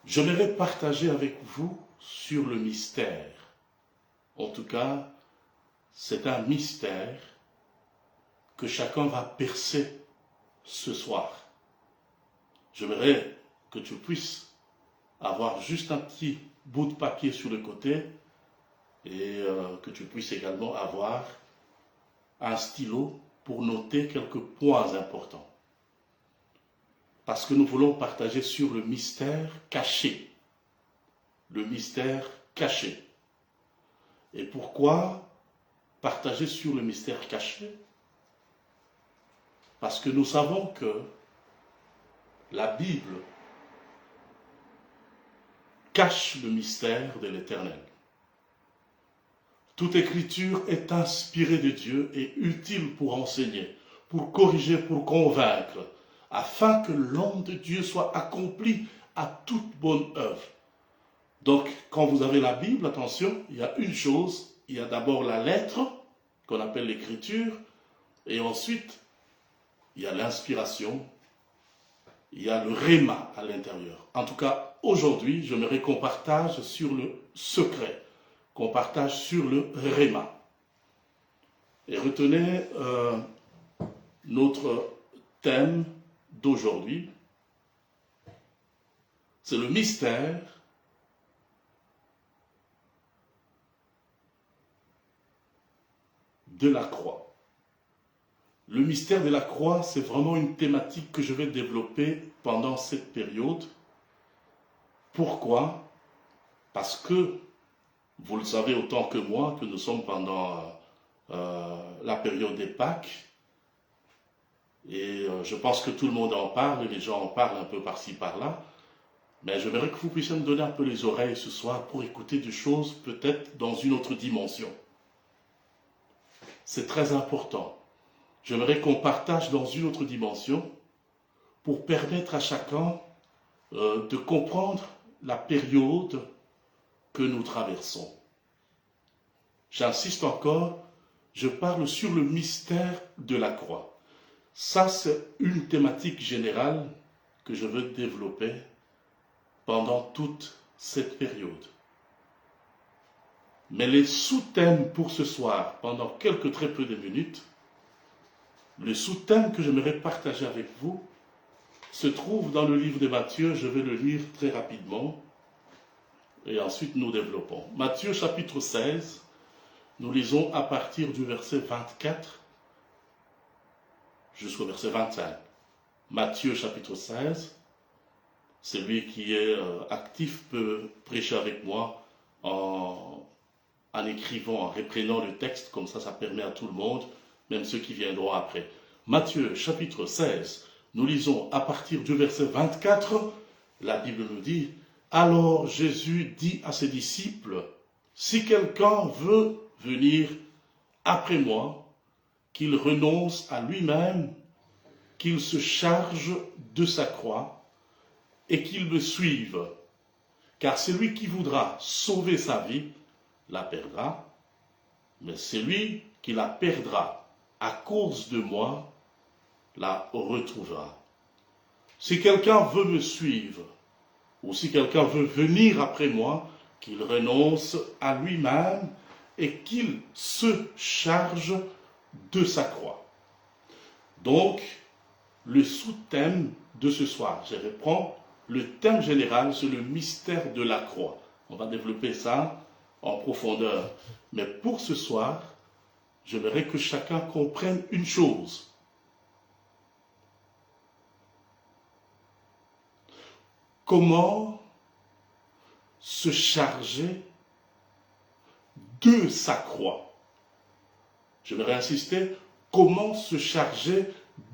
J'aimerais partager avec vous sur le mystère. En tout cas, c'est un mystère que chacun va percer ce soir. J'aimerais que tu puisses avoir juste un petit bout de papier sur le côté et que tu puisses également avoir un stylo pour noter quelques points importants. Parce que nous voulons partager sur le mystère caché. Le mystère caché. Et pourquoi partager sur le mystère caché? Parce que nous savons que la Bible cache le mystère de l'Éternel. Toute écriture est inspirée de Dieu et utile pour enseigner, pour corriger, pour convaincre, afin que l'homme de Dieu soit accompli à toute bonne œuvre. Donc, quand vous avez la Bible, attention, il y a une chose, il y a d'abord la lettre, qu'on appelle l'écriture, et ensuite, il y a l'inspiration, il y a le réma à l'intérieur. En tout cas, aujourd'hui, j'aimerais qu'on partage sur le secret, qu'on partage sur le réma. Et retenez notre thème d'aujourd'hui, c'est le mystère de la croix. Le mystère de la croix, c'est vraiment une thématique que je vais développer pendant cette période. Pourquoi? Parce que, vous le savez autant que moi, que nous sommes pendant la période des Pâques. Et je pense que tout le monde en parle, les gens en parlent un peu par-ci, par-là. Mais j'aimerais que vous puissiez me donner un peu les oreilles ce soir pour écouter des choses peut-être dans une autre dimension. C'est très important. J'aimerais qu'on partage dans une autre dimension pour permettre à chacun de comprendre la période que nous traversons. J'insiste encore, je parle sur le mystère de la croix. Ça, c'est une thématique générale que je veux développer pendant toute cette période. Mais les sous-thèmes pour ce soir, pendant quelques très peu de minutes, le sous-thème que j'aimerais partager avec vous se trouve dans le livre de Matthieu. Je vais le lire très rapidement et ensuite nous développons. Matthieu chapitre 16, nous lisons à partir du verset 24 jusqu'au verset 25. Matthieu chapitre 16, celui qui est actif peut prêcher avec moi en écrivant, en reprenant le texte, comme ça permet à tout le monde, même ceux qui viendront après. Matthieu chapitre 16, nous lisons à partir du verset 24, la Bible nous dit, « Alors Jésus dit à ses disciples, « Si quelqu'un veut venir après moi, qu'il renonce à lui-même, qu'il se charge de sa croix et qu'il me suive. Car celui qui voudra sauver sa vie la perdra, mais celui qui la perdra à cause de moi la retrouvera. Si quelqu'un veut me suivre, ou si quelqu'un veut venir après moi, qu'il renonce à lui-même et qu'il se charge de sa croix. » Donc, le sous-thème de ce soir, je reprends, le thème général, c'est le mystère de la croix. On va développer ça en profondeur. Mais pour ce soir, j'aimerais que chacun comprenne une chose. Comment se charger de sa croix? J'aimerais insister, comment se charger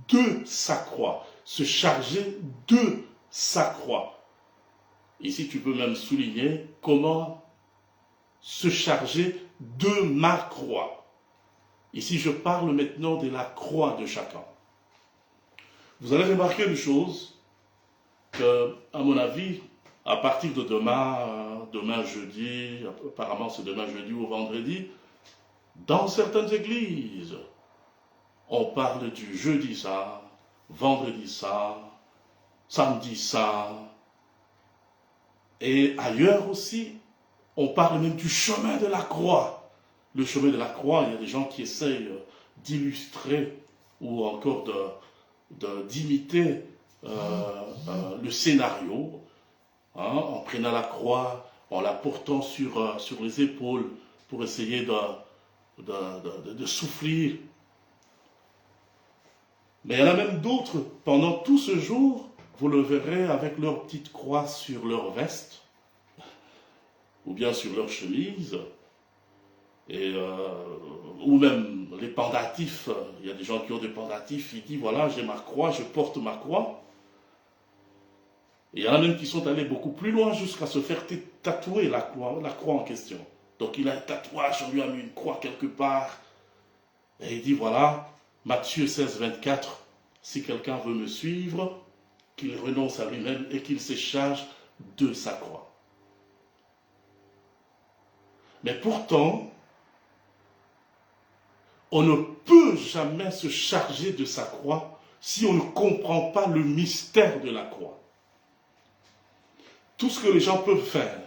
de sa croix? Se charger de sa croix. Ici, tu peux même souligner comment se charger de ma croix. Ici, je parle maintenant de la croix de chacun. Vous allez remarquer une chose, que, à mon avis, à partir de demain jeudi, apparemment c'est demain jeudi ou vendredi, dans certaines églises, on parle du jeudi ça, vendredi ça, samedi ça. Et ailleurs aussi, on parle même du chemin de la croix. Le chemin de la croix, il y a des gens qui essayent d'illustrer ou encore d'imiter le scénario, hein, en prenant la croix, en la portant sur les épaules pour essayer de souffrir. Mais il y en a même d'autres, pendant tout ce jour, vous le verrez avec leur petite croix sur leur veste, ou bien sur leur chemise, ou même les pendatifs. Il y a des gens qui ont des pendatifs, ils disent voilà, j'ai ma croix, je porte ma croix. Et il y en a même qui sont allés beaucoup plus loin jusqu'à se faire tatouer la croix en question. Donc il a un tatouage, on lui a mis une croix quelque part. Et il dit voilà, Matthieu 16, 24, si quelqu'un veut me suivre, qu'il renonce à lui-même et qu'il se charge de sa croix. Mais pourtant, on ne peut jamais se charger de sa croix si on ne comprend pas le mystère de la croix. Tout ce que les gens peuvent faire,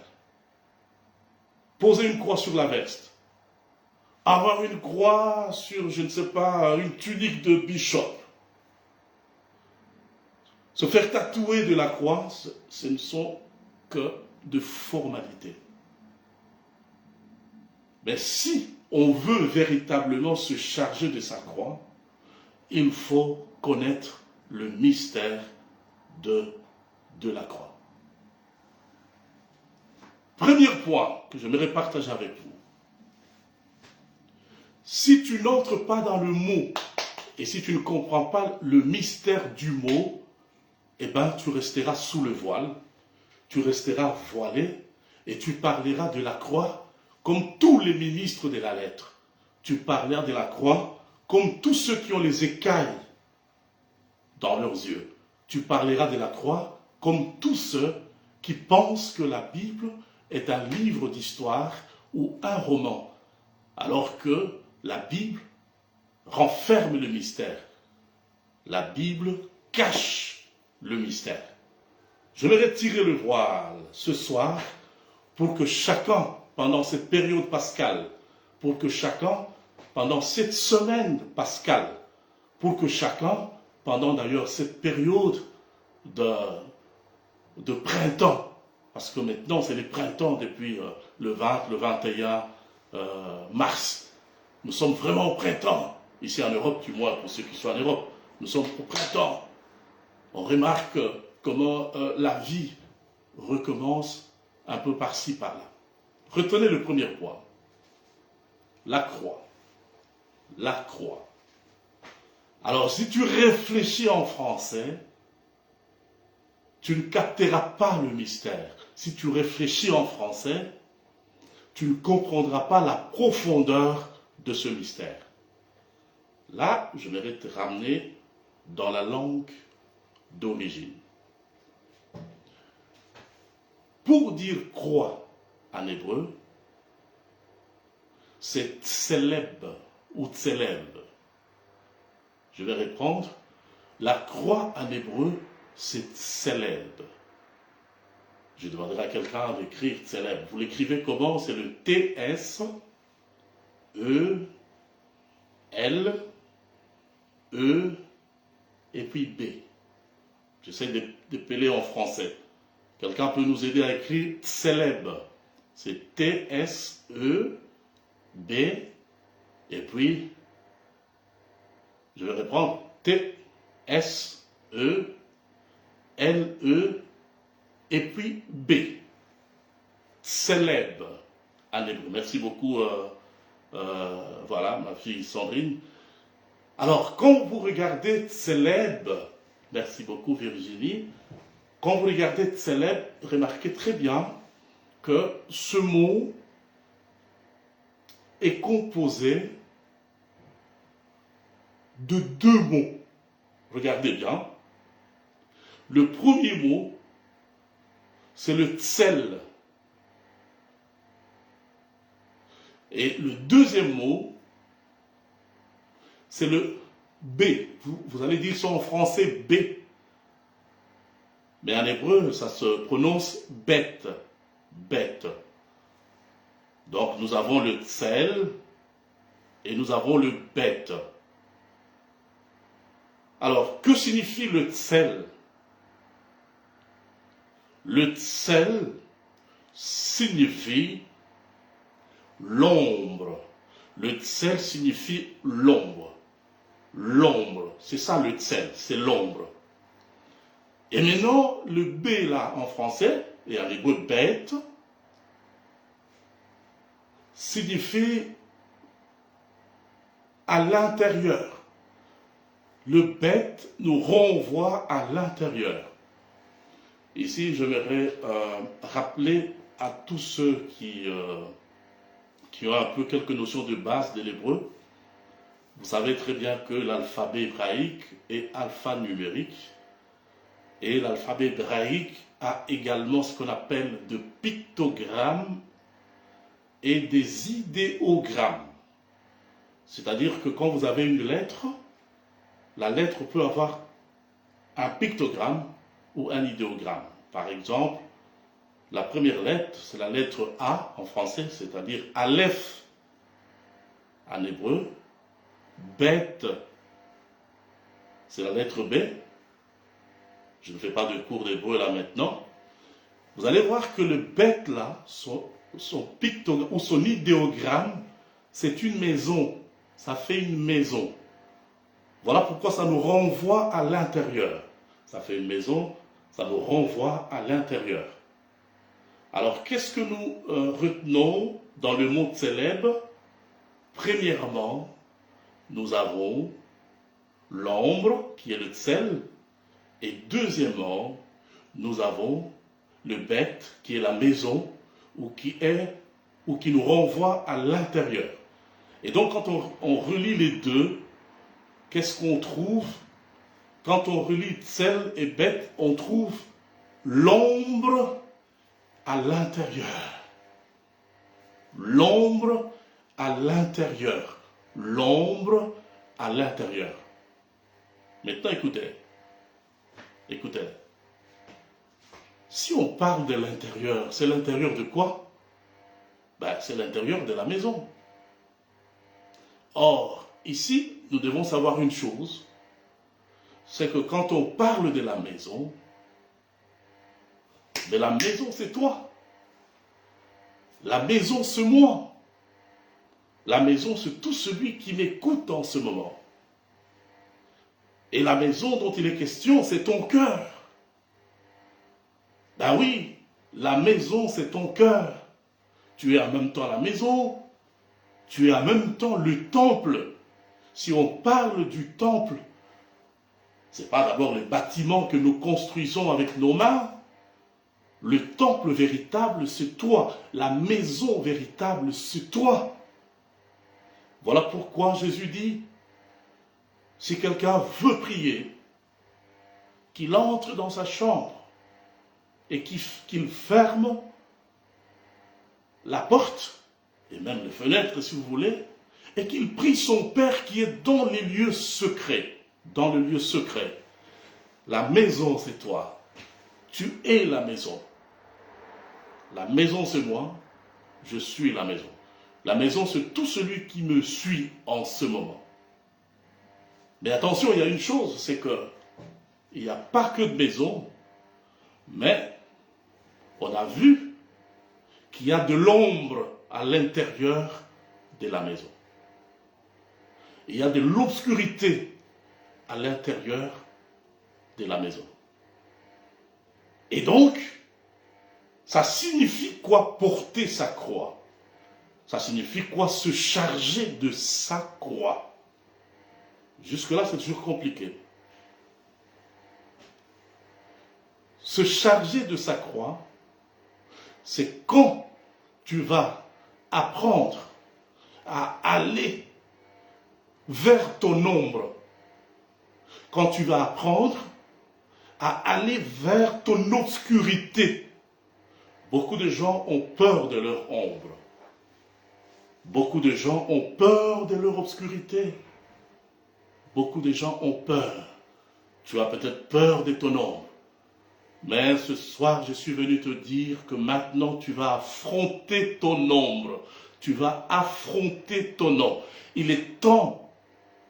poser une croix sur la veste, avoir une croix sur, je ne sais pas, une tunique de bishop, se faire tatouer de la croix, ce ne sont que de formalités. Mais si on veut véritablement se charger de sa croix, il faut connaître le mystère de la croix. Premier point que j'aimerais partager avec vous. Si tu n'entres pas dans le mot et si tu ne comprends pas le mystère du mot, eh bien, tu resteras sous le voile, tu resteras voilé et tu parleras de la croix comme tous les ministres de la lettre. Tu parleras de la croix comme tous ceux qui ont les écailles dans leurs yeux. Tu parleras de la croix comme tous ceux qui pensent que la Bible est un livre d'histoire ou un roman, alors que la Bible renferme le mystère. La Bible cache le mystère. Je vais tirer le voile ce soir pour que chacun, pendant cette période pascale, pour que chacun, pendant cette semaine pascale, pour que chacun, pendant d'ailleurs cette période de printemps, parce que maintenant c'est le printemps depuis le 20, le 21 mars. Nous sommes vraiment au printemps, ici en Europe, du moins pour ceux qui sont en Europe. Nous sommes au printemps. On remarque comment la vie recommence un peu par-ci, par-là. Retenez le premier point. La croix. La croix. Alors, si tu réfléchis en français, tu ne capteras pas le mystère. Si tu réfléchis en français, tu ne comprendras pas la profondeur de ce mystère. Là, je vais te ramener dans la langue d'origine. Pour dire croix en hébreu, c'est tseleb ou tseleb. Je vais reprendre. La croix en hébreu, c'est tseleb. Je demanderai à quelqu'un d'écrire tseleb. Vous l'écrivez comment? C'est le T-S-E-L-E-B. Et puis B. J'essaie de peler en français. Quelqu'un peut nous aider à écrire tseleb. C'est T-S-E-B. Et puis, je vais reprendre T-S-E-L-E. Et puis B. Tseleb. En hébreu. Merci beaucoup, voilà, ma fille Sandrine. Alors, quand vous regardez Tseleb, merci beaucoup Virginie, quand vous regardez Tseleb, remarquez très bien que ce mot est composé de deux mots. Regardez bien. Le premier mot, c'est le tsel. Et le deuxième mot, c'est le B. Vous allez dire ça en français B. Mais en hébreu, ça se prononce bête. Bête. Donc nous avons le tsel et nous avons le bête. Alors, que signifie le tsel? Le tsel signifie l'ombre. Le tsel signifie l'ombre. L'ombre, c'est ça le tsel, c'est l'ombre. Et maintenant, le B là en français, et en hébreu bête, signifie à l'intérieur. Le bête nous renvoie à l'intérieur. Ici, j'aimerais rappeler à tous ceux qui ont un peu quelques notions de base de l'hébreu. Vous savez très bien que l'alphabet hébraïque est alphanumérique. Et l'alphabet hébraïque a également ce qu'on appelle de pictogrammes et des idéogrammes. C'est-à-dire que quand vous avez une lettre, la lettre peut avoir un pictogramme ou un idéogramme. Par exemple, la première lettre, c'est la lettre A en français, c'est-à-dire Aleph en hébreu. Bête, c'est la lettre B. Je ne fais pas de cours d'hébreu là maintenant. Vous allez voir que le bête là, son pictogramme ou son idéogramme, c'est une maison. Ça fait une maison. Voilà pourquoi ça nous renvoie à l'intérieur. Ça fait une maison, ça nous renvoie à l'intérieur. Alors, qu'est-ce que nous retenons dans le mot célèbre? Premièrement, nous avons l'ombre, qui est le tsel, et deuxièmement, nous avons le bête, qui est la maison, ou qui nous renvoie à l'intérieur. Et donc, quand on relie les deux, qu'est-ce qu'on trouve? Quand on relie tsel et bête, on trouve l'ombre à l'intérieur. L'ombre à l'intérieur. L'ombre à l'intérieur. Maintenant, écoutez. Écoutez. Si on parle de l'intérieur, c'est l'intérieur de quoi? C'est l'intérieur de la maison. Or, ici, nous devons savoir une chose, c'est que quand on parle de la maison, c'est toi. La maison, c'est moi. La maison, c'est tout celui qui m'écoute en ce moment. Et la maison dont il est question, c'est ton cœur. Ben oui, la maison, c'est ton cœur. Tu es en même temps la maison, tu es en même temps le temple. Si on parle du temple, ce n'est pas d'abord le bâtiment que nous construisons avec nos mains. Le temple véritable, c'est toi. La maison véritable, c'est toi. Voilà pourquoi Jésus dit, si quelqu'un veut prier, qu'il entre dans sa chambre et qu'il ferme la porte, et même les fenêtres si vous voulez, et qu'il prie son Père qui est dans les lieux secrets. Dans le lieu secret. La maison, c'est toi. Tu es la maison. La maison, c'est moi. Je suis la maison. La maison, c'est tout celui qui me suit en ce moment. Mais attention, il y a une chose, c'est que il n'y a pas que de maison, mais on a vu qu'il y a de l'ombre à l'intérieur de la maison. Il y a de l'obscurité à l'intérieur de la maison. Et donc, ça signifie quoi porter sa croix? Ça signifie quoi se charger de sa croix? Jusque-là, c'est toujours compliqué. Se charger de sa croix, c'est quand tu vas apprendre à aller vers ton ombre. Quand tu vas apprendre à aller vers ton obscurité. Beaucoup de gens ont peur de leur ombre. Beaucoup de gens ont peur de leur obscurité. Beaucoup de gens ont peur. Tu as peut-être peur de ton ombre. Mais ce soir, je suis venu te dire que maintenant tu vas affronter ton ombre. Tu vas affronter ton nom. Il est temps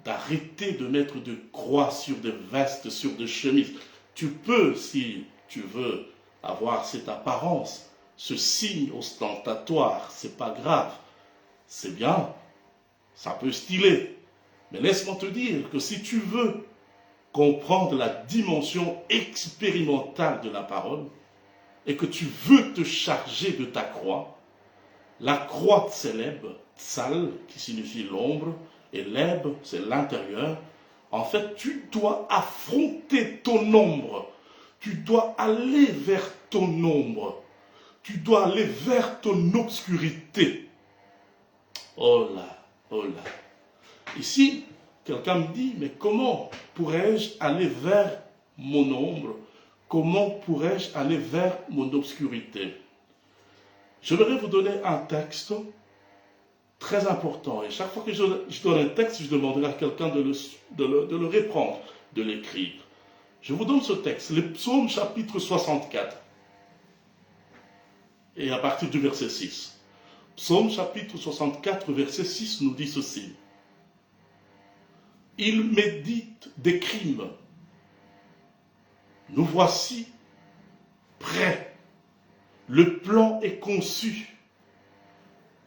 d'arrêter de mettre de croix sur des vestes, sur des chemises. Tu peux, si tu veux, avoir cette apparence, ce signe ostentatoire, c'est pas grave. C'est bien, ça peut styler. Mais laisse-moi te dire que si tu veux comprendre la dimension expérimentale de la parole et que tu veux te charger de ta croix, la croix célèbre, tsal, qui signifie l'ombre, et leb, c'est l'intérieur. En fait, tu dois affronter ton ombre. Tu dois aller vers ton ombre. Tu dois aller vers ton obscurité. Oh là, oh là. Ici, quelqu'un me dit, mais comment pourrais-je aller vers mon ombre? Comment pourrais-je aller vers mon obscurité? Je voudrais vous donner un texte très important. Et chaque fois que je donne un texte, je demanderai à quelqu'un de le reprendre, de l'écrire. Je vous donne ce texte, le psaume chapitre 64. Et à partir du verset 6. Psaume chapitre 64, verset 6 nous dit ceci. Il médite des crimes. Nous voici prêts. Le plan est conçu.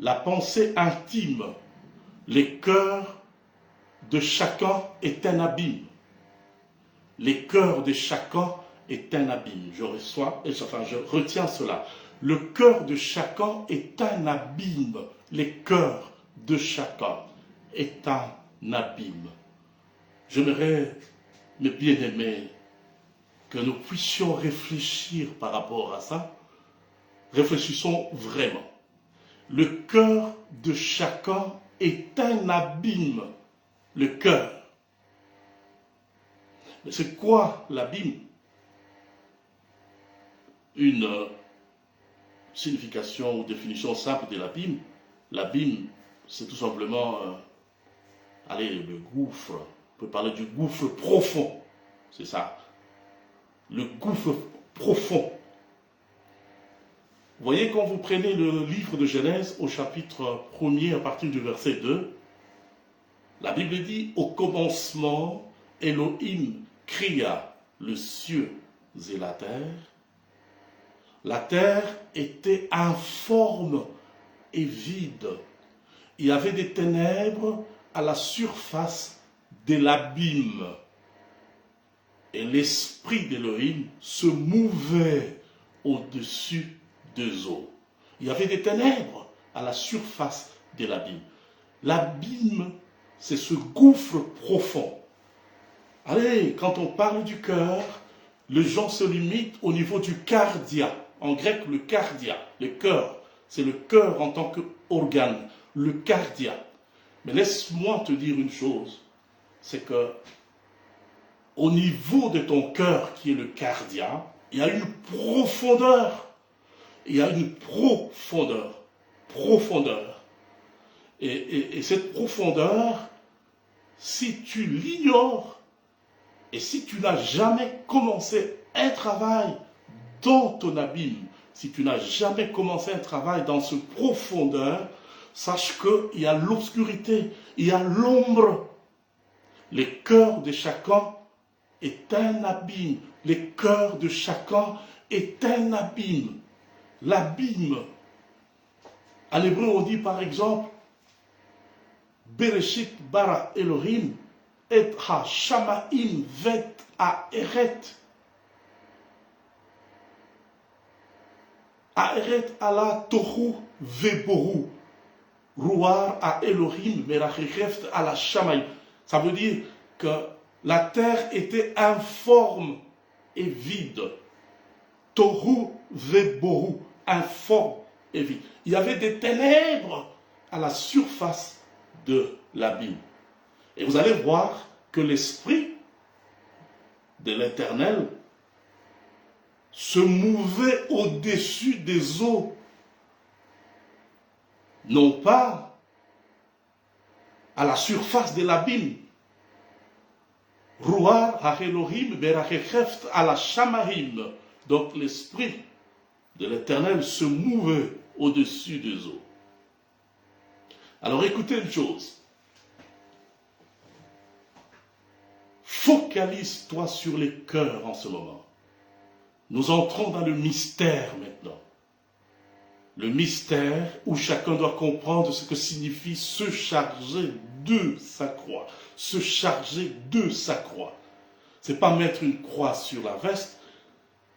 La pensée intime, les cœurs de chacun est un abîme. Les cœurs de chacun est un abîme. Je retiens cela. Le cœur de chacun est un abîme. Les cœurs de chacun est un abîme. J'aimerais, mes bien-aimés, que nous puissions réfléchir par rapport à ça. Réfléchissons vraiment. Le cœur de chacun est un abîme. Le cœur. Mais c'est quoi l'abîme? Une signification ou définition simple de l'abîme. L'abîme, c'est tout simplement, le gouffre. On peut parler du gouffre profond. C'est ça. Le gouffre profond. Vous voyez, quand vous prenez le livre de Genèse au chapitre 1er à partir du verset 2, la Bible dit, au commencement, Elohim créa le cieux et la terre. La terre était informe et vide. Il y avait des ténèbres à la surface de l'abîme. Et l'esprit d'Elohim se mouvait au-dessus des eaux. Il y avait des ténèbres à la surface de l'abîme. L'abîme, c'est ce gouffre profond. Allez, quand on parle du cœur, les gens se limitent au niveau du cardia. En grec, le cardia, le cœur. C'est le cœur en tant qu'organe, le cardia. Mais laisse-moi te dire une chose, c'est que au niveau de ton cœur, qui est le cardia, il y a une profondeur. Il y a une profondeur. Et cette profondeur, si tu l'ignores, et si tu n'as jamais commencé un travail dans ton abîme, si tu n'as jamais commencé un travail dans cette profondeur, sache qu'il y a l'obscurité, il y a l'ombre. Le cœur de chacun est un abîme. Le cœur de chacun est un abîme. L'abîme. À l'hébreu, on dit par exemple, Bereshit bara Elohim et ha-shamaim vet ha-eret. Ha-eret ala tohu vebohu. Ruar a Elohim merachecheft ala shamaim. Ça veut dire que la terre était informe et vide. Tohu vebohu. Informe et vide. Il y avait des ténèbres à la surface de l'abîme. Et vous allez voir que l'esprit de l'Éternel se mouvait au-dessus des eaux. Non pas à la surface de l'abîme. Ruar ha-Elohim berachecheft ala shamahim. Donc l'Esprit de l'Éternel se mouvait au-dessus des eaux. Alors écoutez une chose. Focalise-toi sur les cœurs en ce moment. Nous entrons dans le mystère maintenant. Le mystère où chacun doit comprendre ce que signifie se charger de sa croix. Se charger de sa croix. C'est pas mettre une croix sur la veste,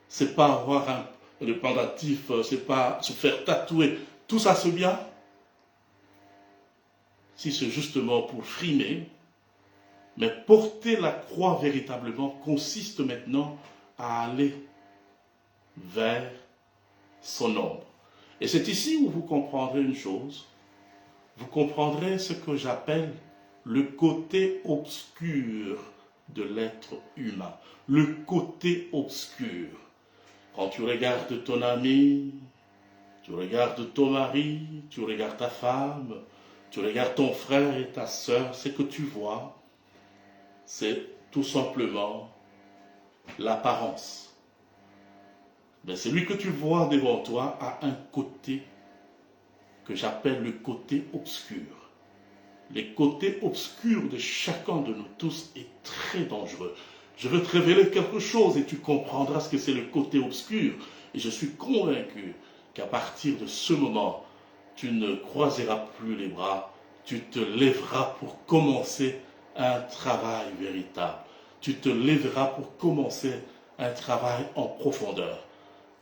c'est pas avoir le pendentif, c'est pas se faire tatouer. Tout ça c'est bien. Si c'est justement pour frimer, mais porter la croix véritablement consiste maintenant à aller vers son ombre. Et c'est ici où vous comprendrez une chose. Vous comprendrez ce que j'appelle le côté obscur de l'être humain. Le côté obscur. Quand tu regardes ton ami, tu regardes ton mari, tu regardes ta femme, tu regardes ton frère et ta sœur, ce que tu vois, c'est tout simplement l'apparence. Mais celui que tu vois devant toi a un côté que j'appelle le côté obscur. Le côté obscur de chacun de nous tous est très dangereux. Je veux te révéler quelque chose et tu comprendras ce que c'est le côté obscur. Et je suis convaincu qu'à partir de ce moment, tu ne croiseras plus les bras, tu te lèveras pour commencer un travail véritable. Tu te lèveras pour commencer un travail en profondeur.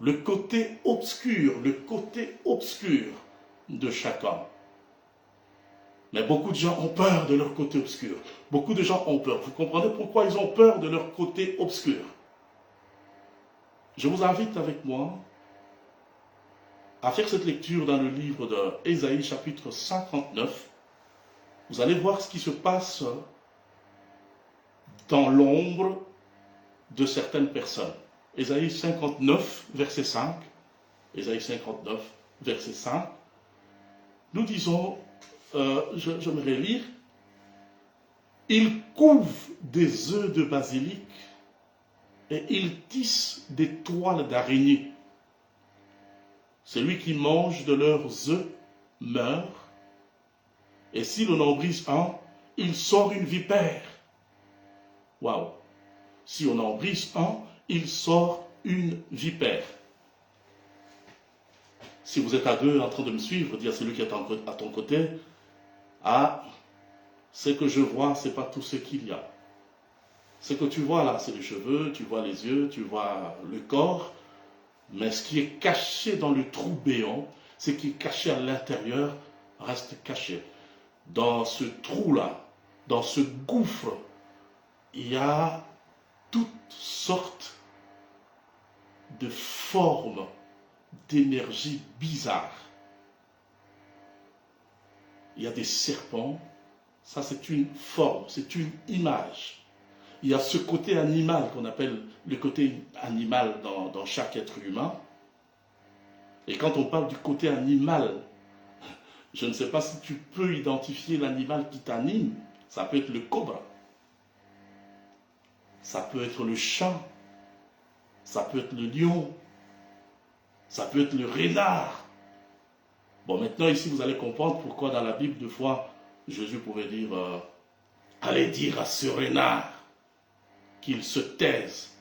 Le côté obscur de chacun. Mais beaucoup de gens ont peur de leur côté obscur. Beaucoup de gens ont peur. Vous comprenez pourquoi ils ont peur de leur côté obscur? Je vous invite avec moi à faire cette lecture dans le livre d'Ésaïe chapitre 59. Vous allez voir ce qui se passe dans l'ombre de certaines personnes. Ésaïe 59, verset 5. Ésaïe 59, verset 5. Nous disons, j'aimerais lire, « Il couve des œufs de basilic et il tisse des toiles d'araignée. Celui qui mange de leurs œufs meurt, et s'il en en brise un, il sort une vipère. » Waouh! Si on en brise un, il sort une vipère. Si vous êtes à deux en train de me suivre, dire à celui qui est à ton côté, ah, ce que je vois, ce n'est pas tout ce qu'il y a. Ce que tu vois là, c'est les cheveux, tu vois les yeux, tu vois le corps, mais ce qui est caché dans le trou béant, ce qui est caché à l'intérieur, reste caché. Dans ce trou-là, dans ce gouffre, il y a toutes sortes de formes d'énergie bizarres. Il y a des serpents, ça c'est une forme, c'est une image. Il y a ce côté animal qu'on appelle le côté animal dans chaque être humain. Et quand on parle du côté animal, je ne sais pas si tu peux identifier l'animal qui t'anime. Ça peut être le cobra. Ça peut être le chat. Ça peut être le lion. Ça peut être le renard. Bon, maintenant ici vous allez comprendre pourquoi dans la Bible, deux fois, Jésus pouvait dire allez dire à ce renard qu'il se taise.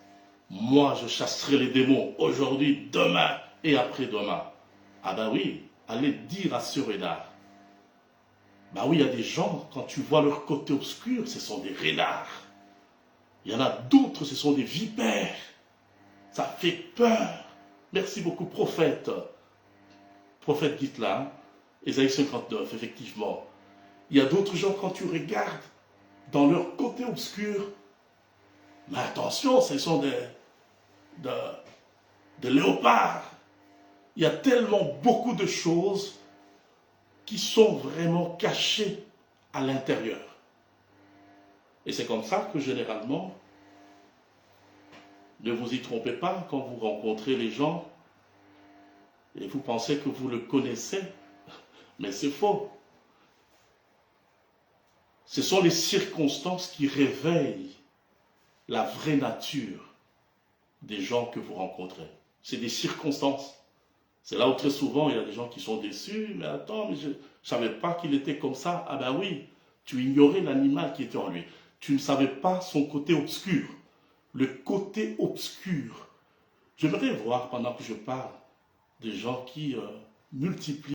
Moi, je chasserai les démons aujourd'hui, demain et après-demain. Ah ben oui, allez dire à ce renard. Ben oui, il y a des gens, quand tu vois leur côté obscur, ce sont des renards. Il y en a d'autres, ce sont des vipères. Ça fait peur. Merci beaucoup, prophète. Prophète Gitla, Ésaïe 59, effectivement. Il y a d'autres gens, quand tu regardes dans leur côté obscur, mais attention, ce sont des léopards. Il y a tellement beaucoup de choses qui sont vraiment cachées à l'intérieur. Et c'est comme ça que généralement, ne vous y trompez pas quand vous rencontrez les gens et vous pensez que vous le connaissez, mais c'est faux. Ce sont les circonstances qui réveillent la vraie nature des gens que vous rencontrez. C'est des circonstances. C'est là où très souvent il y a des gens qui sont déçus. Mais attends, mais je ne savais pas qu'il était comme ça. Ah ben oui, tu ignorais l'animal qui était en lui. Tu ne savais pas son côté obscur. Le côté obscur. J'aimerais voir pendant que je parle des gens qui multiplient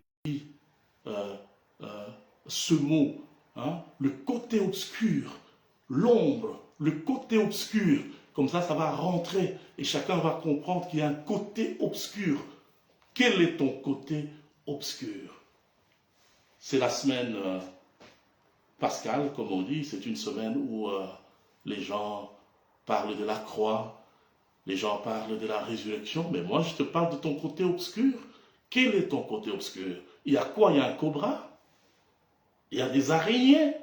euh, euh, ce mot, hein, le côté obscur, l'ombre, le côté obscur. Comme ça va rentrer et chacun va comprendre qu'il y a un côté obscur. Quel est ton côté obscur? C'est la semaine pascale, comme on dit. C'est une semaine où les gens parlent de la croix, les gens parlent de la résurrection, mais moi je te parle de ton côté obscur. Quel est ton côté obscur? Il y a quoi? Il y a un cobra? Il y a des araignées?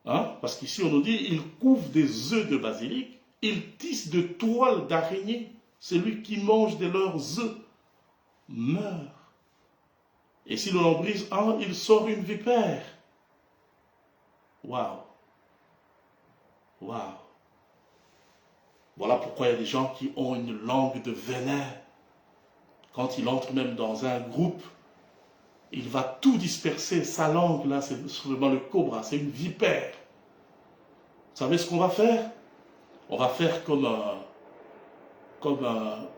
Hein? Parce qu'ici on nous dit, ils couvrent des œufs de basilic, ils tissent de toiles d'araignée. Celui qui mange de leurs œufs meurt. Et si l'on en brise un, il sort une vipère. Waouh! Waouh! Voilà pourquoi il y a des gens qui ont une langue de venin. Quand il entre même dans un groupe, il va tout disperser. Sa langue, là, c'est seulement le cobra, c'est une vipère. Vous savez ce qu'on va faire? On va faire comme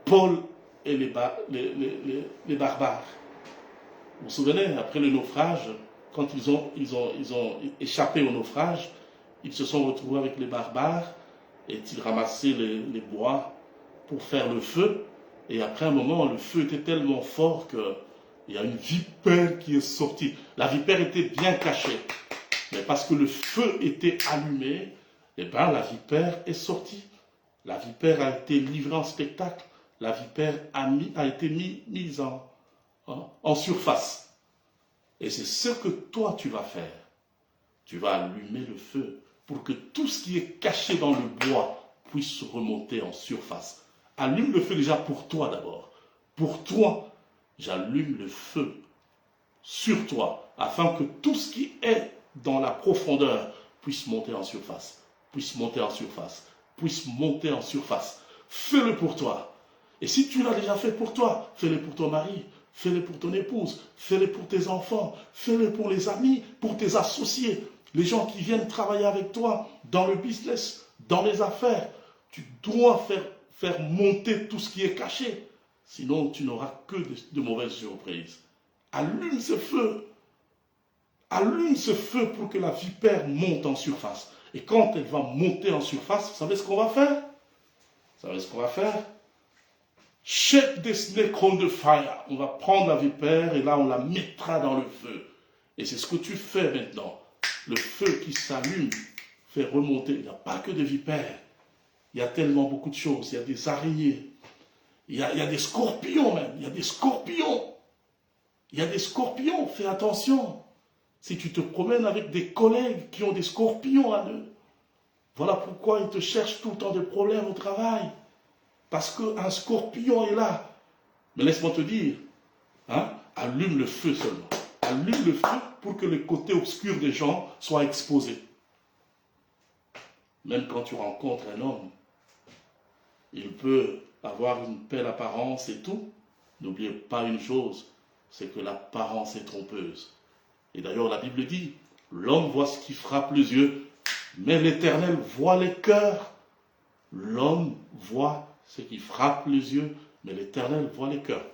Paul et les barbares. Vous vous souvenez, après le naufrage, quand ils ont échappé au naufrage, ils se sont retrouvés avec les barbares et ils ramassaient les bois pour faire le feu. Et après un moment, le feu était tellement fort qu'il y a une vipère qui est sortie. La vipère était bien cachée. Mais parce que le feu était allumé, eh bien la vipère est sortie. La vipère a été livrée en spectacle. La vipère a été mise en surface. Et c'est ce que toi tu vas faire. Tu vas allumer le feu pour que tout ce qui est caché dans le bois puisse remonter en surface. Allume le feu déjà pour toi d'abord. Pour toi, j'allume le feu sur toi, afin que tout ce qui est dans la profondeur puisse monter en surface, puisse monter en surface, puisse monter en surface. Fais-le pour toi. Et si tu l'as déjà fait pour toi, fais-le pour ton mari, fais-le pour ton épouse, fais-le pour tes enfants, fais-le pour les amis, pour tes associés, les gens qui viennent travailler avec toi dans le business, dans les affaires. Tu dois faire monter tout ce qui est caché. Sinon, tu n'auras que de mauvaises surprises. Allume ce feu. Allume ce feu pour que la vipère monte en surface. Et quand elle va monter en surface, vous savez ce qu'on va faire? Vous savez ce qu'on va faire? Shake the snake on the fire. On va prendre la vipère et là on la mettra dans le feu. Et c'est ce que tu fais maintenant. Le feu qui s'allume fait remonter. Il n'y a pas que des vipères. Il y a tellement beaucoup de choses. Il y a des araignées. Il y a des scorpions même. Il y a des scorpions. Il y a des scorpions. Fais attention. Si tu te promènes avec des collègues qui ont des scorpions à eux, voilà pourquoi ils te cherchent tout le temps des problèmes au travail. Parce qu'un scorpion est là. Mais laisse-moi te dire, hein, allume le feu seulement. Allume le feu pour que le côté obscur des gens soit exposé. Même quand tu rencontres un homme, il peut avoir une belle apparence et tout. N'oubliez pas une chose, c'est que l'apparence est trompeuse. Et d'ailleurs, la Bible dit, l'homme voit ce qui frappe les yeux, mais l'Éternel voit les cœurs. L'homme voit ce qui frappe les yeux, mais l'Éternel voit les cœurs.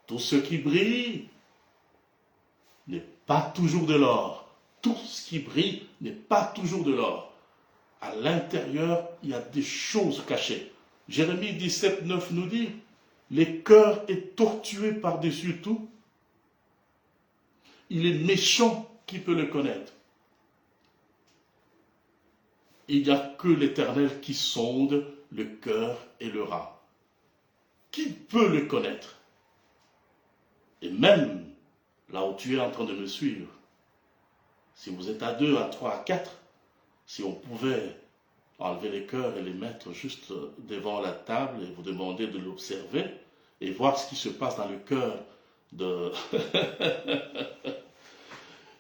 Tout ce qui brille n'est pas toujours de l'or. Tout ce qui brille n'est pas toujours de l'or. À l'intérieur, il y a des choses cachées. Jérémie 17, 9 nous dit, les cœurs est tortué par-dessus tout. Il est méchant qui peut le connaître. Il n'y a que l'Éternel qui sonde le cœur et le rein. Qui peut le connaître? Et même là où tu es en train de me suivre, si vous êtes à 2, à 3, à 4, si on pouvait enlever les cœurs et les mettre juste devant la table et vous demander de l'observer et voir ce qui se passe dans le cœur de...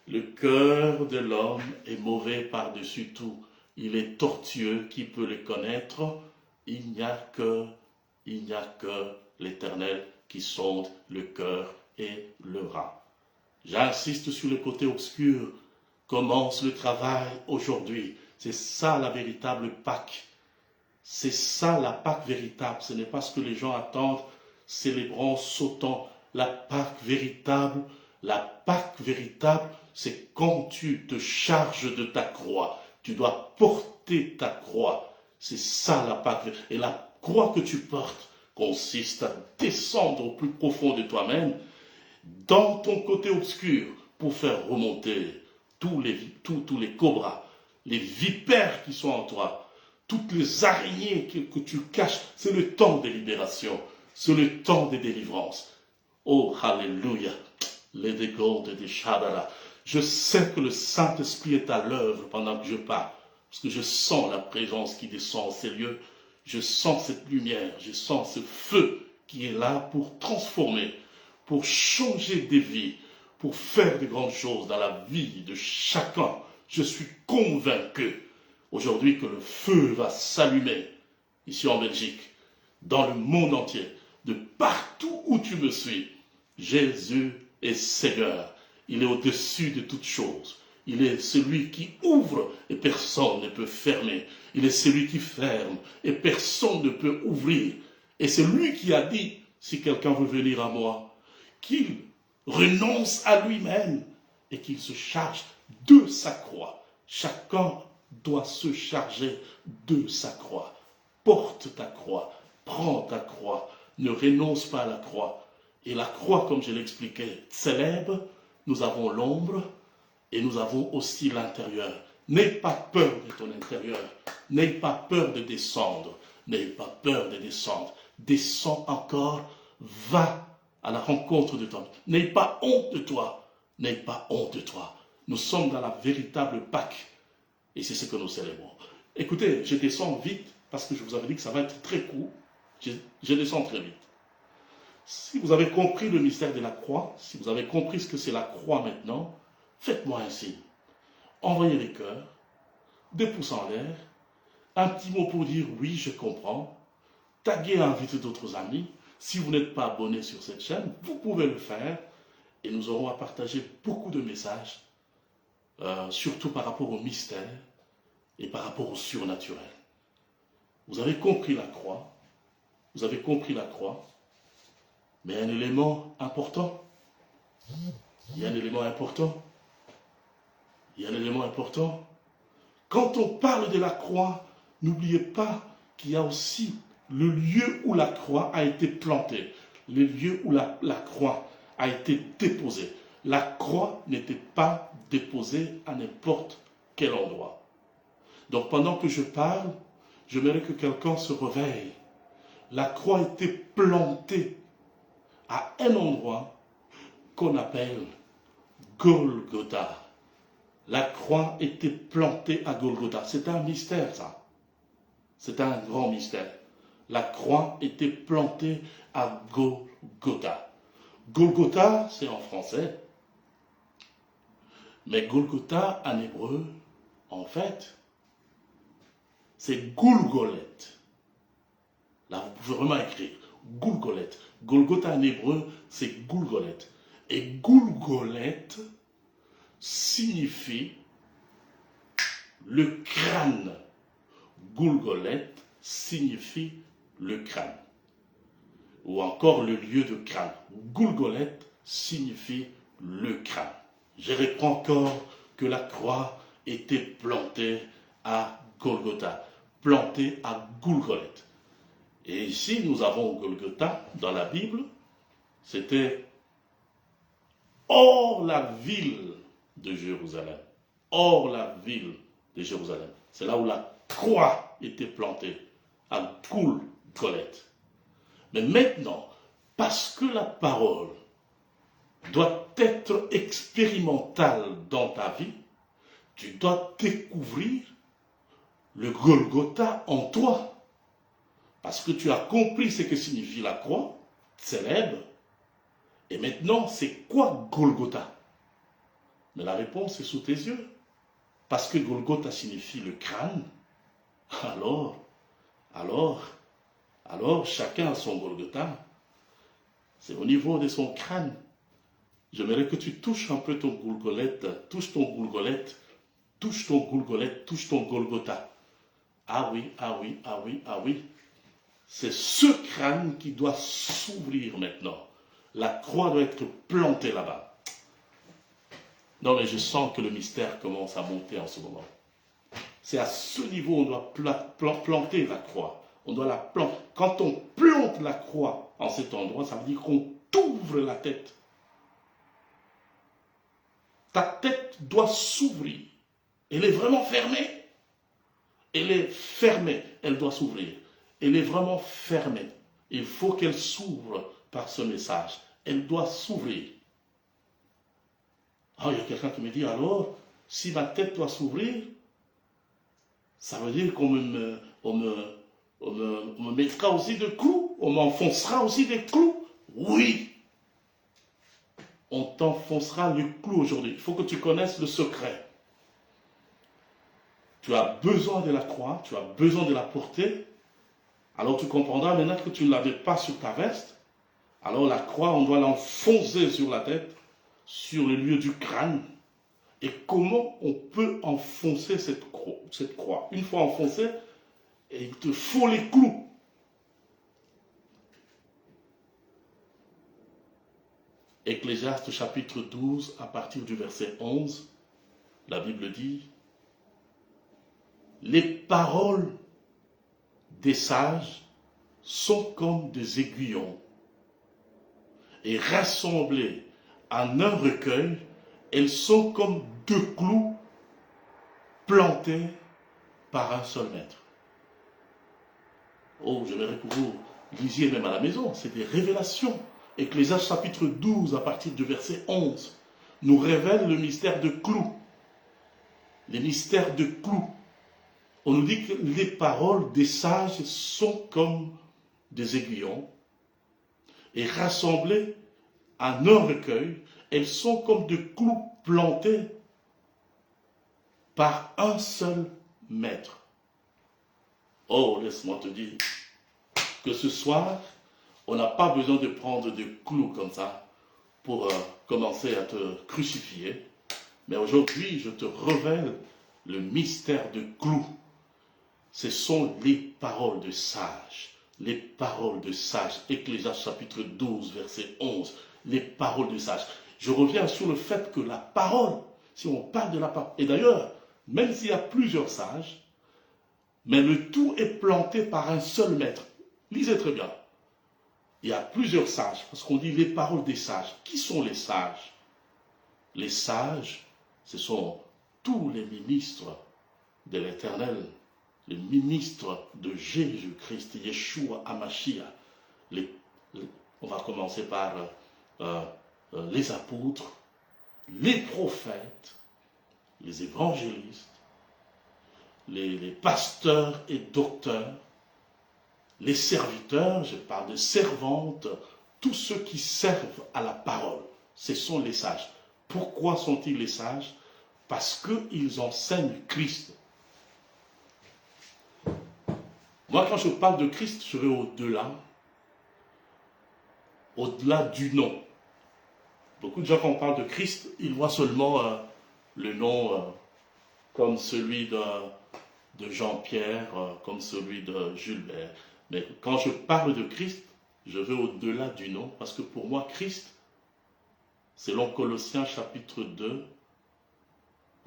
Le cœur de l'homme est mauvais par-dessus tout. Il est tortueux. Qui peut le connaître? Il n'y a que il n'y a que l'Éternel qui sonde le cœur et le rein. J'insiste sur le côté obscur. Commence le travail aujourd'hui. C'est ça la véritable Pâque. C'est ça la Pâque véritable. Ce n'est pas ce que les gens attendent, célébrant, sautant. La Pâque véritable, c'est quand tu te charges de ta croix. Tu dois porter ta croix. C'est ça la Pâque. Et la croix que tu portes consiste à descendre au plus profond de toi-même, dans ton côté obscur, pour faire remonter tous les cobras, les vipères qui sont en toi, toutes les araignées que tu caches. C'est le temps des libérations, c'est le temps des délivrances. Oh, alléluia, les dégondes des Shadala. Je sais que le Saint-Esprit est à l'œuvre pendant que je parle, parce que je sens la présence qui descend en ces lieux, je sens cette lumière, je sens ce feu qui est là pour transformer, pour changer des vies, pour faire de grandes choses dans la vie de chacun. Je suis convaincu aujourd'hui que le feu va s'allumer ici en Belgique, dans le monde entier, de partout où tu me suis. Jésus est Seigneur. Il est au-dessus de toutes choses. Il est celui qui ouvre et personne ne peut fermer. Il est celui qui ferme et personne ne peut ouvrir. Et c'est lui qui a dit, si quelqu'un veut venir à moi, qu'il renonce à lui-même et qu'il se charge de sa croix. Chacun doit se charger de sa croix. Porte ta croix, prends ta croix, ne renonce pas à la croix. Et la croix, comme je l'expliquais, célèbre, nous avons l'ombre et nous avons aussi l'intérieur. N'aie pas peur de ton intérieur, n'aie pas peur de descendre, n'aie pas peur de descendre. Descends encore, va à la rencontre de toi. N'aie pas honte de toi, n'aie pas honte de toi. Nous sommes dans la véritable Pâque et c'est ce que nous célébrons. Écoutez, je descends vite parce que je vous avais dit que ça va être très court. Je descends très vite. Si vous avez compris le mystère de la croix, si vous avez compris ce que c'est la croix maintenant, faites-moi un signe. Envoyez les cœurs, 2 pouces en l'air, un petit mot pour dire oui, je comprends. Taguez et invitez d'autres amis. Si vous n'êtes pas abonné sur cette chaîne, vous pouvez le faire et nous aurons à partager beaucoup de messages, surtout par rapport au mystère et par rapport au surnaturel. Vous avez compris la croix, vous avez compris la croix, mais un élément important, il y a un élément important, il y a un élément important. Quand on parle de la croix, n'oubliez pas qu'il y a aussi le lieu où la croix a été plantée, le lieu où la croix a été déposée. La croix n'était pas déposée à n'importe quel endroit. Donc pendant que je parle, j'aimerais que quelqu'un se réveille. La croix était plantée à un endroit qu'on appelle Golgotha. La croix était plantée à Golgotha. C'est un mystère, ça. C'est un grand mystère. La croix était plantée à Golgotha. Golgotha, c'est en français. Mais Golgotha, en hébreu, en fait, c'est Goulgolet. Là, vous pouvez vraiment écrire Goulgolet. Golgotha en hébreu, c'est Goulgolet. Et Goulgolet signifie le crâne. Goulgolet signifie le crâne. Ou encore le lieu de crâne. Goulgolet signifie le crâne. Je reprends encore que la croix était plantée à Golgotha. Plantée à Goulgolet. Et ici, nous avons Golgotha dans la Bible. C'était hors la ville de Jérusalem. Hors la ville de Jérusalem. C'est là où la croix était plantée, à Golgotha. Mais maintenant, parce que la parole doit être expérimentale dans ta vie, tu dois découvrir le Golgotha en toi. Parce que tu as compris ce que signifie la croix, célèbre. Et maintenant, c'est quoi Golgotha? Mais la réponse est sous tes yeux. Parce que Golgotha signifie le crâne. Alors, Alors, chacun a son Golgotha. C'est au niveau de son crâne. J'aimerais que tu touches un peu ton Golgolette, touche ton Golgolette, touche ton Golgolette, touche ton Golgotha. Ah oui, ah oui, ah oui, ah oui. C'est ce crâne qui doit s'ouvrir maintenant. La croix doit être plantée là-bas. Non, mais je sens que le mystère commence à monter en ce moment. C'est à ce niveau on doit planter la croix. On doit la planter. Quand on plante la croix en cet endroit, ça veut dire qu'on t'ouvre la tête. Ta tête doit s'ouvrir. Elle est vraiment fermée. Elle est fermée. Elle doit s'ouvrir. Elle est vraiment fermée. Il faut qu'elle s'ouvre par ce message. Elle doit s'ouvrir. Ah, il y a quelqu'un qui me dit, alors, si ma tête doit s'ouvrir, ça veut dire qu'on me mettra aussi des clous, on m'enfoncera aussi des clous. Oui, on t'enfoncera le clou aujourd'hui. Il faut que tu connaisses le secret. Tu as besoin de la croix, tu as besoin de la porter. Alors tu comprendras maintenant que tu ne l'avais pas sur ta veste. Alors la croix, on doit l'enfoncer sur la tête, sur le lieu du crâne. Et comment on peut enfoncer cette croix? Une fois enfoncée, il te faut les clous. Ecclésiaste chapitre 12, à partir du verset 11, la Bible dit, « Les paroles des sages sont comme des aiguillons, et rassemblées en un recueil, elles sont comme deux clous plantés par un seul maître. » Oh, j'aimerais que vous lisiez même à la maison, c'est des révélations. Ecclésiaste chapitre 12, à partir du verset 11, nous révèle le mystère de clous. Les mystères de clous. On nous dit que les paroles des sages sont comme des aiguillons et rassemblées en un recueil, elles sont comme des clous plantés par un seul maître. Oh, laisse-moi te dire que ce soir, on n'a pas besoin de prendre des clous comme ça pour commencer à te crucifier. Mais aujourd'hui, je te révèle le mystère de clous. Ce sont les paroles de sages. Les paroles de sages. Ecclésiaste chapitre 12, verset 11. Les paroles de sages. Je reviens sur le fait que la parole, si on parle de la parole, et d'ailleurs, même s'il y a plusieurs sages, mais le tout est planté par un seul maître. Lisez très bien. Il y a plusieurs sages, parce qu'on dit les paroles des sages. Qui sont les sages? Les sages, ce sont tous les ministres de l'Éternel, les ministres de Jésus-Christ, Yeshua HaMashiach. On va commencer par les apôtres, les prophètes, les évangélistes, les pasteurs et docteurs, les serviteurs, je parle de servantes, tous ceux qui servent à la parole, ce sont les sages. Pourquoi sont-ils les sages? Parce qu'ils enseignent Christ. Moi, quand je parle de Christ, je vais au-delà du nom. Beaucoup de gens, quand on parle de Christ, ils voient seulement le nom comme celui de Jean-Pierre, comme celui de Jules. Mais quand je parle de Christ, je vais au-delà du nom, parce que pour moi, Christ, selon Colossiens chapitre 2,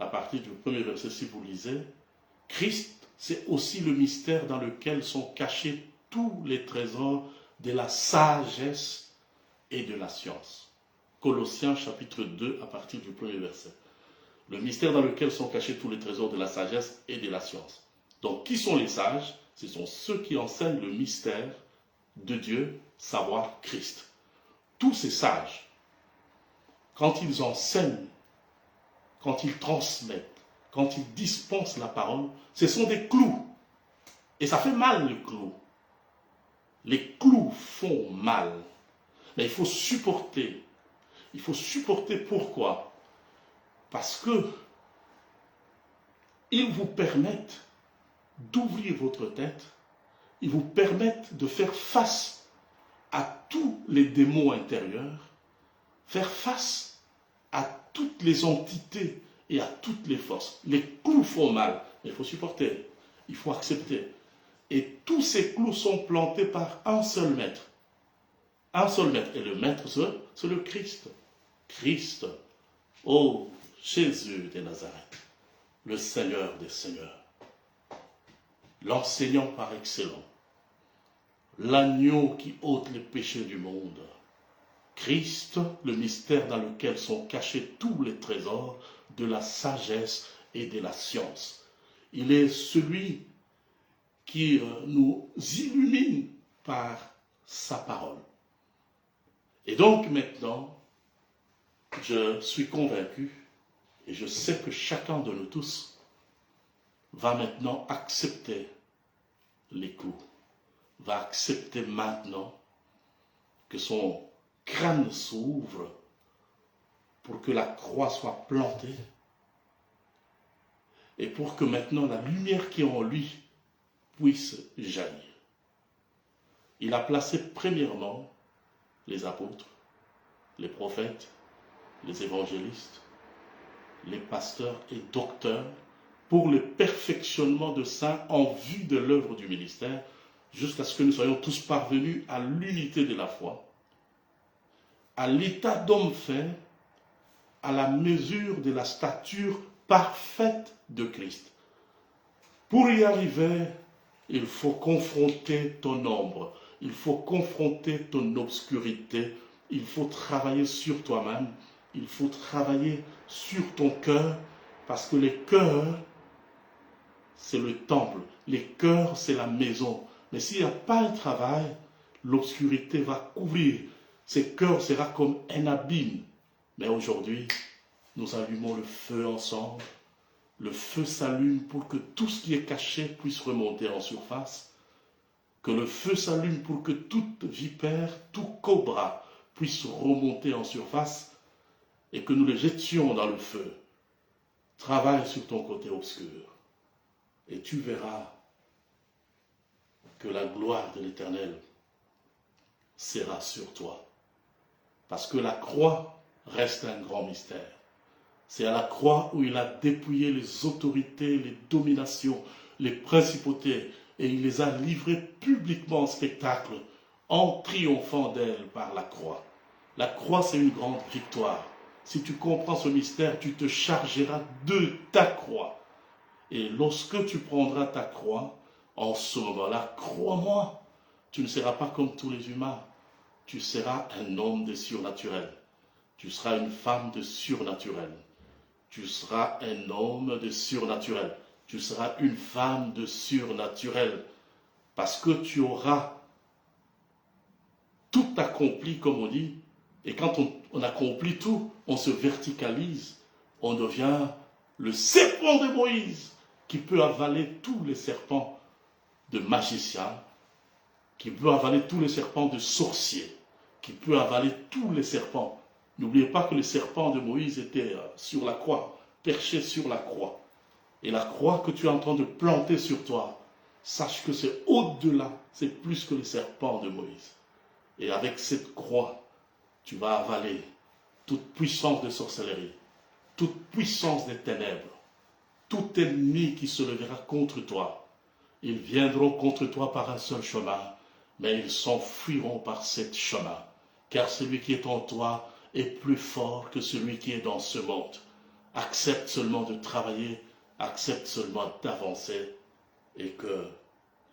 à partir du premier verset, si vous lisez, Christ, c'est aussi le mystère dans lequel sont cachés tous les trésors de la sagesse et de la science. Colossiens chapitre 2, à partir du premier verset. Le mystère dans lequel sont cachés tous les trésors de la sagesse et de la science. Donc, qui sont les sages? Ce sont ceux qui enseignent le mystère de Dieu, savoir Christ. Tous ces sages, quand ils enseignent, quand ils transmettent, quand ils dispensent la parole, ce sont des clous. Et ça fait mal, les clous. Les clous font mal. Mais il faut supporter. Il faut supporter pourquoi? Parce que ils vous permettent d'ouvrir votre tête ils vous permettent de faire face à tous les démons intérieurs, faire face à toutes les entités et à toutes les forces. Les clous font mal, mais il faut supporter, il faut accepter. Et tous ces clous sont plantés par un seul maître. Un seul maître. Et le maître, c'est le Christ. Christ, ô Jésus de Nazareth, le Seigneur des Seigneurs, l'enseignant par excellence, l'agneau qui ôte les péchés du monde. Christ, le mystère dans lequel sont cachés tous les trésors de la sagesse et de la science. Il est celui qui nous illumine par sa parole. Et donc maintenant, je suis convaincu et je sais que chacun de nous tous va maintenant accepter les coups, va accepter maintenant que son crâne s'ouvre pour que la croix soit plantée et pour que maintenant la lumière qui est en lui puisse jaillir. Il a placé premièrement les apôtres, les prophètes, les évangélistes, les pasteurs et docteurs pour le perfectionnement de saints en vue de l'œuvre du ministère, jusqu'à ce que nous soyons tous parvenus à l'unité de la foi, à l'état d'homme fait, à la mesure de la stature parfaite de Christ. Pour y arriver, il faut confronter ton ombre, il faut confronter ton obscurité, il faut travailler sur toi-même, il faut travailler sur ton cœur, parce que les cœurs, c'est le temple, les cœurs, c'est la maison. Mais s'il n'y a pas de travail, l'obscurité va couvrir. Ces cœurs sera comme un abîme. Mais aujourd'hui, nous allumons le feu ensemble. Le feu s'allume pour que tout ce qui est caché puisse remonter en surface. Que le feu s'allume pour que toute vipère, tout cobra puisse remonter en surface et que nous les jetions dans le feu. Travaille sur ton côté obscur et tu verras que la gloire de l'Éternel sera sur toi. Parce que la croix reste un grand mystère. C'est à la croix où il a dépouillé les autorités, les dominations, les principautés, et il les a livrées publiquement en spectacle, en triomphant d'elles par la croix. La croix, c'est une grande victoire. Si tu comprends ce mystère, tu te chargeras de ta croix. Et lorsque tu prendras ta croix, en ce moment-là, crois-moi, tu ne seras pas comme tous les humains. Tu seras un homme de surnaturel. Tu seras une femme de surnaturel. Tu seras un homme de surnaturel. Tu seras une femme de surnaturel. Parce que tu auras tout accompli, comme on dit. Et quand on accomplit tout, on se verticalise. On devient le serpent de Moïse, qui peut avaler tous les serpents de magiciens, qui peut avaler tous les serpents de sorciers, qui peut avaler tous les serpents. N'oubliez pas que le serpent de Moïse était sur la croix, perché sur la croix. Et la croix que tu es en train de planter sur toi, sache que c'est au-delà, c'est plus que le serpent de Moïse. Et avec cette croix, tu vas avaler toute puissance de sorcellerie, toute puissance des ténèbres, tout ennemi qui se lèvera contre toi. Ils viendront contre toi par un seul chemin, mais ils s'enfuiront par sept chemins. Car celui qui est en toi est plus fort que celui qui est dans ce monde. Accepte seulement de travailler, accepte seulement d'avancer, et que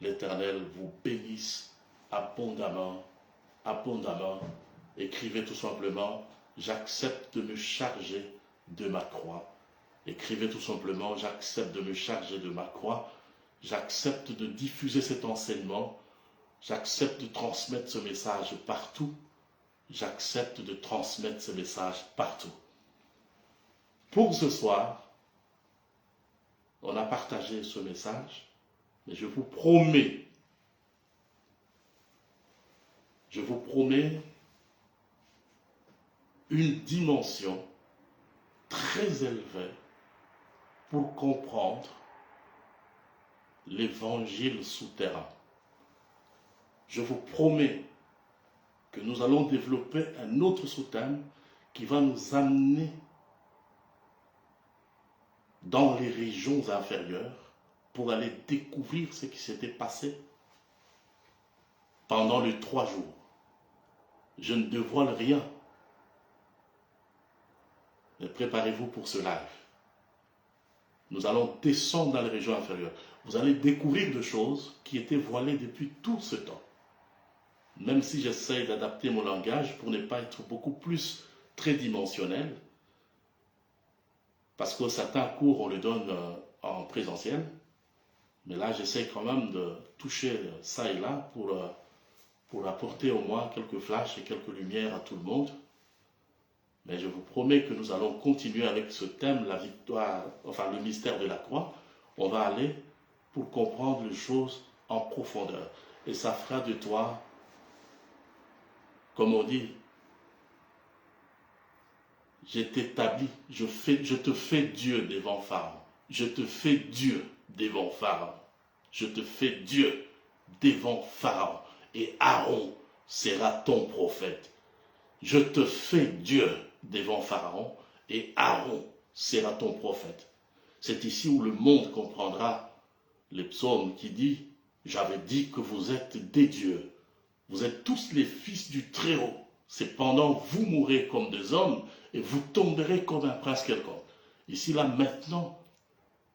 l'Éternel vous bénisse abondamment, abondamment. Écrivez tout simplement, j'accepte de me charger de ma croix. Écrivez tout simplement, j'accepte de me charger de ma croix. J'accepte de diffuser cet enseignement. J'accepte de transmettre ce message partout. J'accepte de transmettre ce message partout. Pour ce soir, on a partagé ce message, mais je vous promets une dimension très élevée pour comprendre l'évangile souterrain. je vous promets que nous allons développer un autre sous-thème qui va nous amener dans les régions inférieures pour aller découvrir ce qui s'était passé pendant les 3 jours. Je ne dévoile rien, mais préparez-vous pour ce live. Nous allons descendre dans les régions inférieures. Vous allez découvrir des choses qui étaient voilées depuis tout ce temps. Même si j'essaie d'adapter mon langage pour ne pas être beaucoup plus tridimensionnel, parce que certains cours, on les donne en présentiel, mais là, j'essaie quand même de toucher ça et là pour apporter au moins quelques flashs et quelques lumières à tout le monde. Mais je vous promets que nous allons continuer avec ce thème, la victoire, enfin le mystère de la croix. On va aller pour comprendre les choses en profondeur. Et ça fera de toi, comme on dit, je t'établis, je te fais Dieu devant Pharaon. Je te fais Dieu devant Pharaon. Je te fais Dieu devant Pharaon. Et Aaron sera ton prophète. Je te fais Dieu devant Pharaon et Aaron sera ton prophète. C'est ici où le monde comprendra les psaumes qui disent « J'avais dit que vous êtes des dieux. Vous êtes tous les fils du Très-Haut. Cependant, vous mourrez comme des hommes et vous tomberez comme un prince quelconque. » Ici, là, maintenant,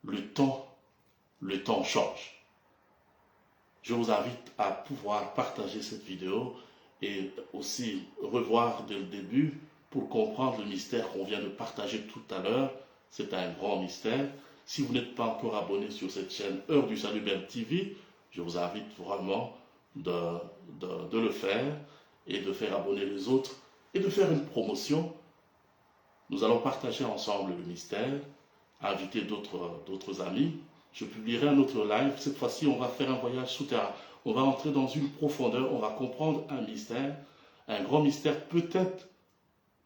le temps change. Je vous invite à pouvoir partager cette vidéo et aussi revoir dès le début pour comprendre le mystère qu'on vient de partager tout à l'heure. C'est un grand mystère. Si vous n'êtes pas encore abonné sur cette chaîne Heure du Salut Ben TV, je vous invite vraiment de le faire et de faire abonner les autres et de faire une promotion. Nous allons partager ensemble le mystère, inviter d'autres amis. Je publierai un autre live. Cette fois-ci, on va faire un voyage souterrain. On va entrer dans une profondeur, on va comprendre un mystère, un grand mystère peut-être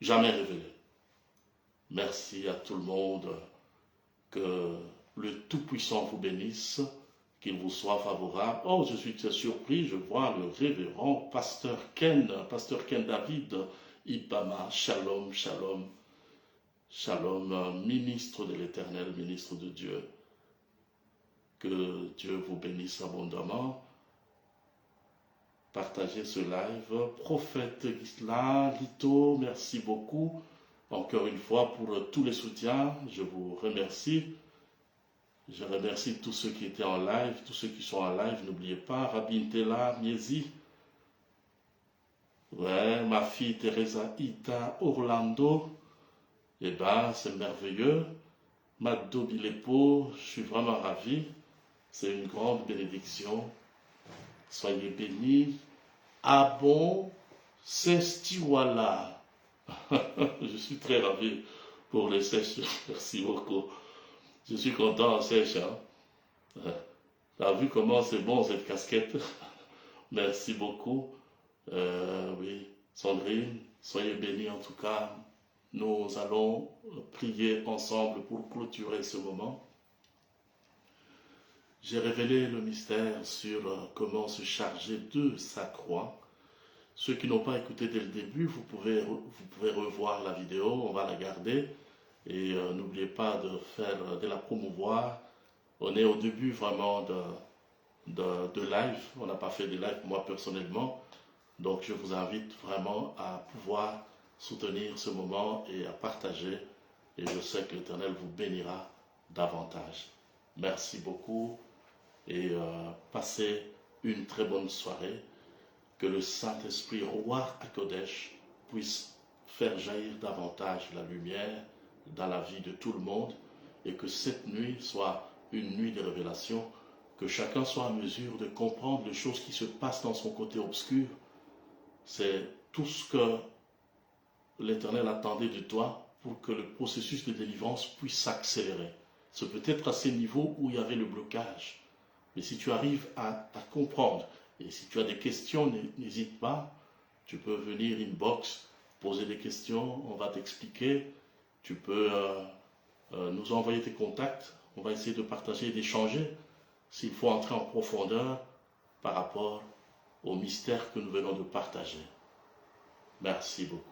jamais révélé. Merci à tout le monde. Que le Tout-Puissant vous bénisse, qu'il vous soit favorable. Oh, je suis très surpris, je vois le révérend Pasteur Ken David Ibama. Shalom, shalom, shalom, ministre de l'Éternel, ministre de Dieu. Que Dieu vous bénisse abondamment. Partagez ce live. Prophète Gisela, Lito, merci beaucoup. Encore une fois pour tous les soutiens, je vous remercie. Je remercie tous ceux qui étaient en live, tous ceux qui sont en live. N'oubliez pas, Rabin Tela, Miezi. Ouais, ma fille Teresa Ita Orlando. Eh ben, c'est merveilleux. Mado Bilepo, je suis vraiment ravi. C'est une grande bénédiction. Soyez bénis. Ah bon, c'est Stiwala. Je suis très ravi pour les sèches. Merci beaucoup. Je suis content en sèche. Tu as vu comment c'est bon cette casquette? Merci beaucoup. Oui, Sandrine, soyez bénis en tout cas. Nous allons prier ensemble pour clôturer ce moment. J'ai révélé le mystère sur comment se charger de sa croix. Ceux qui n'ont pas écouté dès le début, vous pouvez revoir la vidéo, on va la garder. Et n'oubliez pas de la promouvoir. On est au début vraiment de live. On n'a pas fait de live moi personnellement. Donc je vous invite vraiment à pouvoir soutenir ce moment et à partager. Et je sais que l'Éternel vous bénira davantage. Merci beaucoup et passez une très bonne soirée. Que le Saint-Esprit, Roi Akodesh, puisse faire jaillir davantage la lumière dans la vie de tout le monde et que cette nuit soit une nuit de révélation, que chacun soit en mesure de comprendre les choses qui se passent dans son côté obscur. C'est tout ce que l'Éternel attendait de toi pour que le processus de délivrance puisse s'accélérer. C'est peut-être à ces niveaux où il y avait le blocage. Mais si tu arrives à comprendre, et si tu as des questions, n'hésite pas, tu peux venir inbox, poser des questions, on va t'expliquer. Tu peux nous envoyer tes contacts, on va essayer de partager et d'échanger s'il faut entrer en profondeur par rapport au mystère que nous venons de partager. Merci beaucoup.